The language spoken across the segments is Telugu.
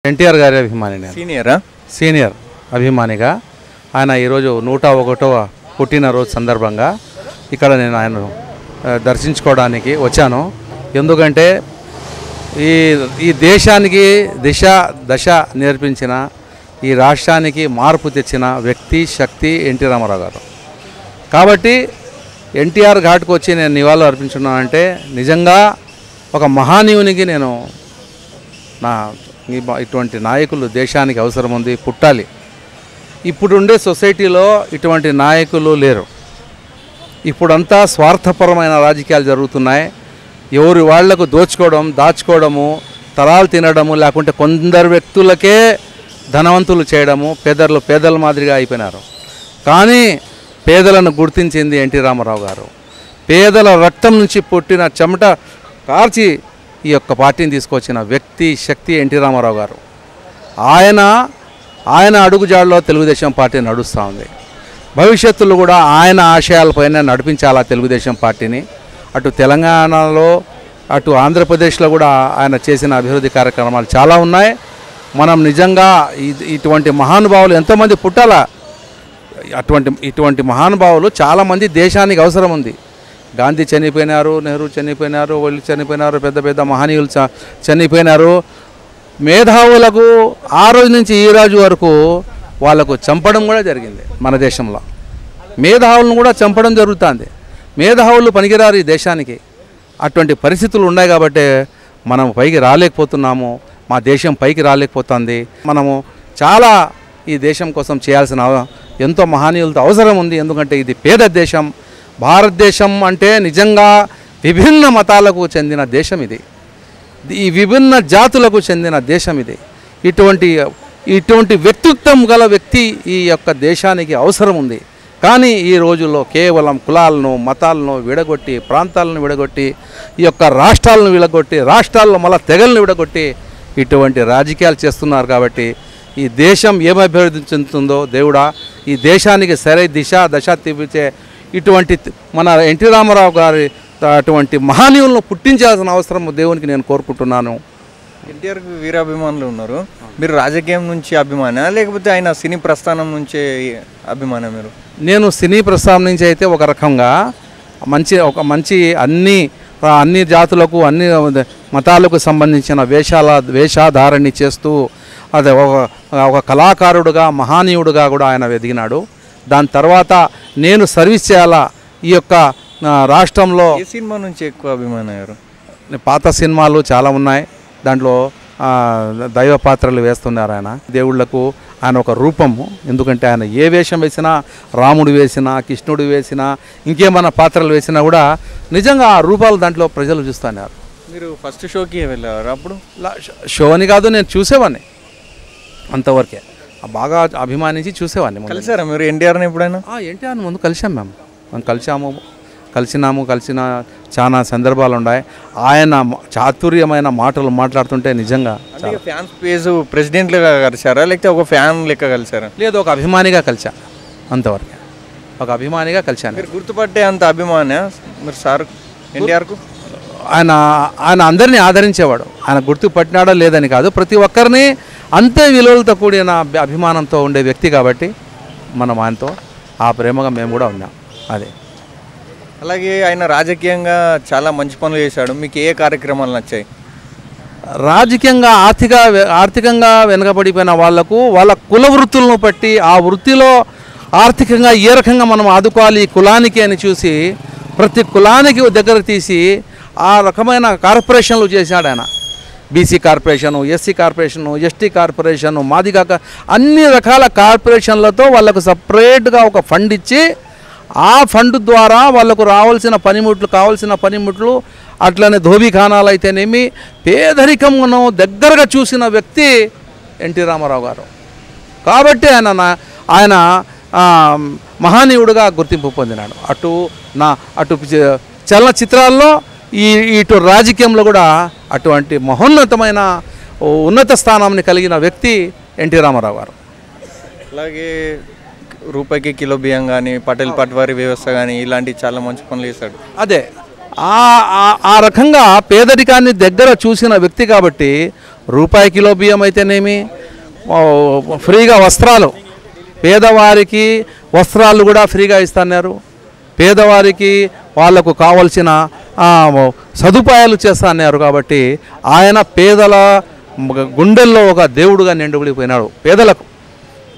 ఎన్టీఆర్ గారి అభిమాని నేను. సీనియర్ అభిమానిగా ఆయన ఈరోజు 101వ పుట్టినరోజు సందర్భంగా ఇక్కడ నేను ఆయన దర్శించుకోవడానికి వచ్చాను. ఎందుకంటే ఈ దేశానికి దశ నేర్పించిన, ఈ రాష్ట్రానికి మార్పు తెచ్చిన వ్యక్తి శక్తి ఎన్టీ రామారావు గారు. కాబట్టి ఎన్టీఆర్ ఘాట్కు వచ్చి నేను నివాళులు అర్పించున్నానంటే నిజంగా ఒక మహానీయునికి నేను ఇటువంటి నాయకులు దేశానికి అవసరం ఉంది, పుట్టాలి. ఇప్పుడుండే సొసైటీలో ఇటువంటి నాయకులు లేరు. ఇప్పుడంతా స్వార్థపరమైన రాజకీయాలు జరుగుతున్నాయి. ఎవరి వాళ్లకు దోచుకోవడం, దాచుకోవడము, తరాలు తినడము, లేకుంటే కొందరు వ్యక్తులకే ధనవంతులు చేయడము, పేదల మాదిరిగా అయిపోయినారు. కానీ పేదలను గుర్తించింది ఎన్టీ రామారావు గారు. పేదల రక్తం నుంచి పుట్టిన చెమట కార్చి ఈ యొక్క పార్టీని తీసుకొచ్చిన వ్యక్తి శక్తి ఎన్టీ రామారావు గారు. ఆయన అడుగుజాడలో తెలుగుదేశం పార్టీ నడుస్తూ ఉంది. భవిష్యత్తులో కూడా ఆయన ఆశయాలపైన నడిపించాలా తెలుగుదేశం పార్టీని. అటు తెలంగాణలో అటు ఆంధ్రప్రదేశ్లో కూడా ఆయన చేసిన అభివృద్ధి కార్యక్రమాలు చాలా ఉన్నాయి. మనం నిజంగా ఇటువంటి మహానుభావులు ఎంతోమంది పుట్టాలా. ఇటువంటి మహానుభావులు చాలామంది దేశానికి అవసరం ఉంది. గాంధీ చనిపోయినారు, నెహ్రూ చనిపోయినారు, వాళ్ళు చనిపోయినారు, పెద్ద మహనీయులు చనిపోయినారు. మేధావులకు ఆ రోజు నుంచి ఈ రోజు వరకు వాళ్ళకు చంపడం కూడా జరిగింది. మన దేశంలో మేధావులను కూడా చంపడం జరుగుతుంది. మేధావులు పనికిరారు ఈ దేశానికి. అటువంటి పరిస్థితులు ఉన్నాయి కాబట్టి మనం పైకి రాలేకపోతున్నాము. మా దేశం పైకి రాలేకపోతుంది. మనము చాలా ఈ దేశం కోసం చేయాల్సిన ఎంతో మహనీయులతో అవసరం ఉంది. ఎందుకంటే ఇది పేద దేశం. భారతదేశం అంటే నిజంగా విభిన్న మతాలకు చెందిన దేశం ఇది. ఈ విభిన్న జాతులకు చెందిన దేశం ఇది. ఇటువంటి వ్యక్తిత్వం గల వ్యక్తి ఈ యొక్క దేశానికి అవసరం ఉంది. కానీ ఈ రోజుల్లో కేవలం కులాలను, మతాలను విడగొట్టి, ప్రాంతాలను విడగొట్టి, ఈ యొక్క రాష్ట్రాలను విడగొట్టి, రాష్ట్రాల్లో మళ్ళీ తెగలను విడగొట్టి ఇటువంటి రాజకీయాలు చేస్తున్నారు. కాబట్టి ఈ దేశం ఏమభివృద్ధి చెందుతుందో దేవుడా, ఈ దేశానికి సరైన దశ తిప్పించే ఇటువంటి మన ఎన్టీ రామారావు గారి అటువంటి మహనీయులను పుట్టించాల్సిన అవసరం దేవునికి నేను కోరుకుంటున్నాను. ఎన్టీఆర్కి వీరాభిమానులు ఉన్నారు. మీరు రాజకీయం నుంచి అభిమానా లేకపోతే ఆయన సినీ ప్రస్థానం నుంచే అభిమానా? నేను సినీ ప్రస్థానం నుంచి అయితే ఒక రకంగా మంచి అన్ని జాతులకు, అన్ని మతాలకు సంబంధించిన వేషధారణి చేస్తూ అదే ఒక కళాకారుడుగా, మహనీయుడుగా కూడా ఆయన ఎదిగినాడు. దాని తర్వాత నేను సర్వీస్ చేయాలా ఈ యొక్క రాష్ట్రంలో. ఏ సినిమా నుంచి ఎక్కువ అభిమానయ్యారు? పాత సినిమాలు చాలా ఉన్నాయి. దాంట్లో దైవ పాత్రలు వేస్తున్నారు. ఆయన దేవుళ్లకు ఆయన ఒక రూపము. ఎందుకంటే ఆయన ఏ వేషం వేసినా, రాముడు వేసినా, కృష్ణుడు వేసినా, ఇంకేమైనా పాత్రలు వేసినా కూడా నిజంగా ఆ రూపాలు దాంట్లో ప్రజలు చూస్తున్నారు. మీరు ఫస్ట్ షోకి వెళ్ళారు? అప్పుడు షో అని కాదు, నేను చూసేవాడిని అంతవరకే. బాగా అభిమానించి చూసేవాడిని. కలిసారా మీరు ఎన్టీఆర్ని ఎప్పుడైనా? ఎన్టీఆర్ని ముందు కలిసాం. మేము కలిసిన చాలా సందర్భాలు ఉన్నాయి. ఆయన చాతుర్యమైన మాటలు మాట్లాడుతుంటే నిజంగా ఫ్యాన్స్ పేజ్ ప్రెసిడెంట్ లెక్క కలిసారా లేకపోతే ఒక ఫ్యాన్ లెక్క కలిసారా? లేదు, ఒక అభిమానిగా కలిసా. అంతవరకు ఒక అభిమానిగా కలిశాను. మీరు గుర్తుపట్టే అంత అభిమాన మీరు సార్ ఎన్టీఆర్కు? ఆయన అందరినీ ఆదరించేవాడు. ఆయన గుర్తుపట్టినాడో లేదని కాదు, ప్రతి ఒక్కరిని అంతే విలువలతో కూడిన అభిమానంతో ఉండే వ్యక్తి. కాబట్టి మనం ఆయనతో ఆ ప్రేమగా మేము కూడా ఉన్నాం. అదే. అలాగే ఆయన రాజకీయంగా చాలా మంచి పనులు చేశాడు. మీకు ఏ కార్యక్రమాలు నచ్చాయి? రాజకీయంగా ఆర్థికంగా వెనుకబడిపోయిన వాళ్లకు వాళ్ళ కుల వృత్తులను బట్టి ఆ వృత్తిలో ఆర్థికంగా ఏ రకంగా మనం ఆదుకోవాలి కులానికి అని చూసి ప్రతి కులానికి దగ్గర తీసి ఆ రకమైన కార్పొరేషన్లు చేశాడు ఆయన. BC corporation, SC corporation, ST corporation, Madiga అన్ని రకాల కార్పొరేషన్లతో వాళ్ళకు సపరేట్గా ఒక ఫండ్ ఇచ్చి ఆ ఫండ్ ద్వారా వాళ్ళకు కావాల్సిన పనిముట్లు అట్లనే ధోబీఖానాలు అయితేనేమి పేదరికమును దగ్గరగా చూసిన వ్యక్తి ఎన్టీ రామారావు గారు. కాబట్టి ఆయన మహనీయుడుగా గుర్తింపు పొందినాడు. అటు చలనచిత్రాల్లో ఇటు రాజకీయంలో కూడా అటువంటి మహోన్నతమైన ఉన్నత స్థానాన్ని కలిగిన వ్యక్తి ఎన్టీ రామారావు గారు. అలాగే రూపాయికి కిలో బియ్యం కానీ, పటేల్ పట్వారీ వ్యవస్థ కానీ ఇలాంటి చాలా మంచి పనులు చేశాడు. అదే ఆ రకంగా పేదరికాన్ని దగ్గర చూసిన వ్యక్తి కాబట్టి రూపాయి కిలో బియ్యం అయితేనేమి, ఫ్రీగా వస్త్రాలు, పేదవారికి వస్త్రాలు కూడా ఫ్రీగా ఇస్తున్నారు. పేదవారికి వాళ్లకు కావలసిన సదుపాయాలు చేస్తున్నారు. కాబట్టి ఆయన పేదల గుండెల్లో ఒక దేవుడుగా నిండుబడిపోయినాడు.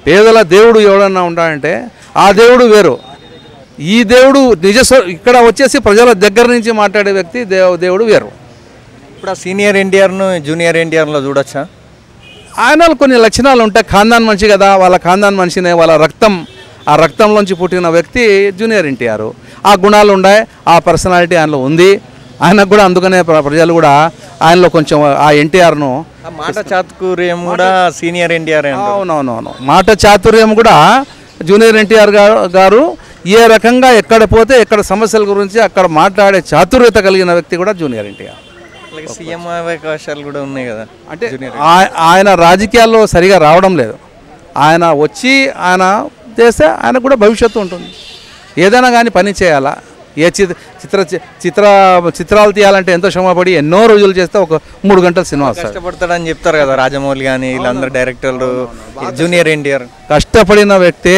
పేదల దేవుడు ఎవడన్నా ఉంటాడంటే ఆ దేవుడు వేరు. ఈ దేవుడు ఇక్కడ వచ్చేసి ప్రజల దగ్గర నుంచి మాట్లాడే వ్యక్తి దేవుడు వేరు. ఇప్పుడు ఆ సీనియర్ ఎన్టీఆర్ను జూనియర్ ఎన్టీఆర్లో చూడొచ్చా? ఆయనలో కొన్ని లక్షణాలు ఉంటాయి. ఖాందాన్ మనిషి కదా, వాళ్ళ ఖాందాన్ మనిషినే, వాళ్ళ ఆ రక్తంలోంచి పుట్టిన వ్యక్తి జూనియర్ ఎన్టీఆర్. ఆ గుణాలు ఉన్నాయి, ఆ పర్సనాలిటీ ఆయనలో ఉంది. ఆయనకు కూడా అందుకనే ప్రజలు కూడా ఆయనలో కొంచెం ఆ ఎన్టీఆర్ను మాట చాతుర్యం కూడా సీనియర్ ఎన్టీఆర్. అవునవునవును, మాట చాతుర్యం కూడా జూనియర్ ఎన్టీఆర్ గారు ఏ రకంగా ఎక్కడ పోతే ఎక్కడ సమస్యల గురించి అక్కడ మాట్లాడే చాతుర్యత కలిగిన వ్యక్తి కూడా జూనియర్ ఎన్టీఆర్. సీఎం అవకాశాలు కూడా ఉన్నాయి కదా. అంటే ఆయన రాజకీయాల్లో సరిగా రావడం లేదు. ఆయన వచ్చి ఆయన చేస్తే ఆయనకు కూడా భవిష్యత్తు ఉంటుంది. ఏదైనా కానీ పని చేయాలా. ఏ చిత్రాలు తీయాలంటే ఎంతో శ్రమపడి ఎన్నో రోజులు చేస్తే ఒక 3 గంటల సినిమా కష్టపడతాడని చెప్తారు కదా రాజమౌళి కానీ వీళ్ళందరూ డైరెక్టర్లు. జూనియర్ ఎన్టీఆర్ కష్టపడిన వ్యక్తే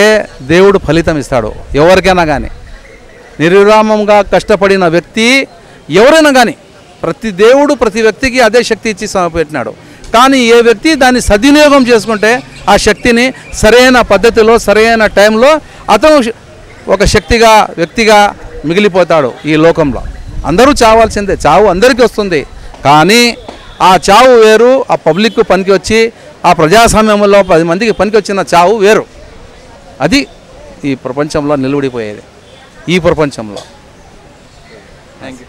దేవుడు ఫలితం ఇస్తాడు ఎవరికైనా కానీ. నిర్విరామంగా కష్టపడిన వ్యక్తి ఎవరైనా కానీ దేవుడు ప్రతి వ్యక్తికి అదే శక్తి ఇచ్చి పెట్టినాడు. కానీ ఏ వ్యక్తి దాన్ని సద్వినియోగం చేసుకుంటే ఆ శక్తిని సరైన పద్ధతిలో సరైన టైంలో అతను ఒక వ్యక్తిగా మిగిలిపోతాడు. ఈ లోకంలో అందరూ చావాల్సిందే, చావు అందరికీ వస్తుంది. కానీ ఆ చావు వేరు, ఆ పబ్లిక్ పనికి వచ్చి ఆ ప్రజాస్వామ్యంలో 10 మందికి పనికి వచ్చిన చావు వేరు. అది ఈ ప్రపంచంలో నిలబడిపోయేది. ఈ ప్రపంచంలో. Thank you.